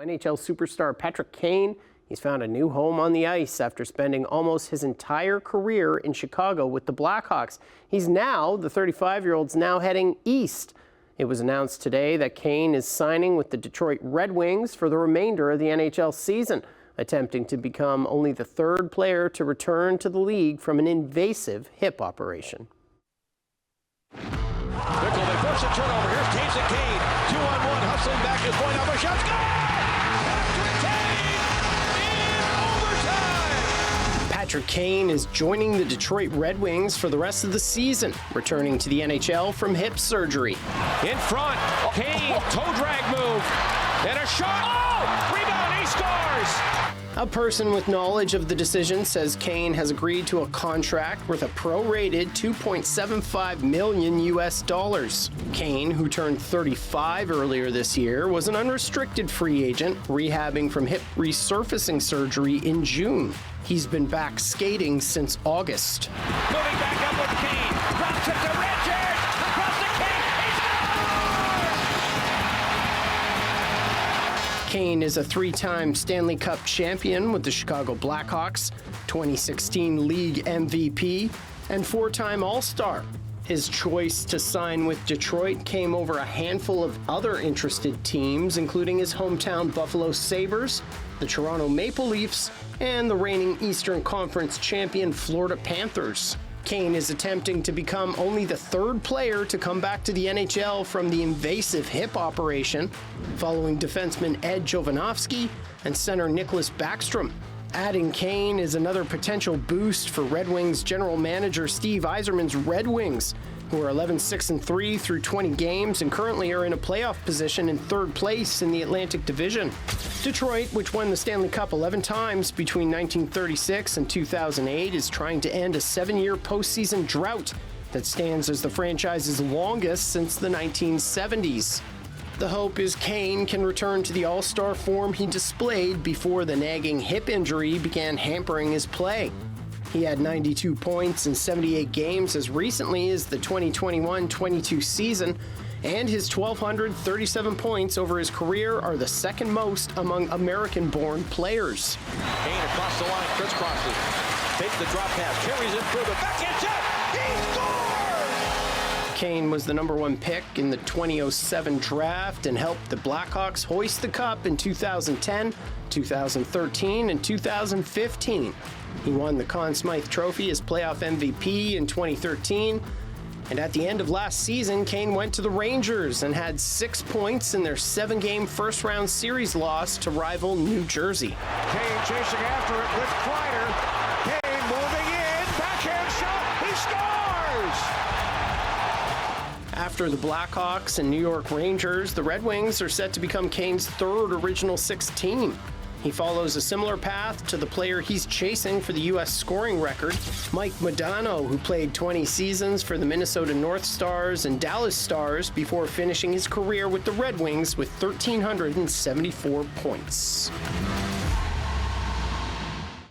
NHL superstar Patrick Kane, he's found a new home on the ice after spending almost his entire career in Chicago with the Blackhawks. The 35-year-old's now heading east. It was announced today that Kane is signing with the Detroit Red Wings for the remainder of the NHL season, attempting to become only the third player to return to the league from an invasive hip operation. Bickle, they force a turnover. Here's Taves and Kane. 2-on-1, hustling back his point off a shot. Patrick Kane in overtime! Patrick Kane is joining the Detroit Red Wings for the rest of the season, returning to the NHL from hip surgery. In front, Kane, toe drag move, and a shot. Oh! Rebound, he scores! A person with knowledge of the decision says Kane has agreed to a contract worth a prorated $2.75 million US. Kane, who turned 35 earlier this year, was an unrestricted free agent, rehabbing from hip resurfacing surgery in June. He's been back skating since August. Moving back up with Kane. Drops it to Richards. Across to Kane. He scores! Kane is a three-time Stanley Cup champion with the Chicago Blackhawks, 2016 League MVP, and four-time All-Star. His choice to sign with Detroit came over a handful of other interested teams, including his hometown Buffalo Sabres, the Toronto Maple Leafs, and the reigning Eastern Conference champion Florida Panthers. Kane is attempting to become only the third player to come back to the NHL from the invasive hip operation, following defenseman Ed Jovanovski and center Nicholas Backstrom. Adding Kane is another potential boost for Red Wings general manager Steve Yzerman's Red Wings, who are 11-6-3 through 20 games and currently are in a playoff position in third place in the Atlantic Division. Detroit, which won the Stanley Cup 11 times between 1936 and 2008, is trying to end a 7-year postseason drought that stands as the franchise's longest since the 1970s. The hope is Kane can return to the all-star form he displayed before the nagging hip injury began hampering his play. He had 92 points in 78 games as recently as the 2021-22 season, and his 1,237 points over his career are the second most among American-born players. Kane across the line, crisscrosses, takes the drop pass, carries it through the backhand shot. He scores! Kane was the number one pick in the 2007 draft and helped the Blackhawks hoist the cup in 2010, 2013, and 2015. He won the Conn Smythe Trophy as playoff MVP in 2013. And at the end of last season, Kane went to the Rangers and had 6 points in their 7-game first-round series loss to rival New Jersey. Kane chasing after it with Kreider. Kane moving in, backhand shot, he scores! After the Blackhawks and New York Rangers, the Red Wings are set to become Kane's third Original Six team. He follows a similar path to the player he's chasing for the U.S. scoring record, Mike Modano, who played 20 seasons for the Minnesota North Stars and Dallas Stars before finishing his career with the Red Wings with 1,374 points.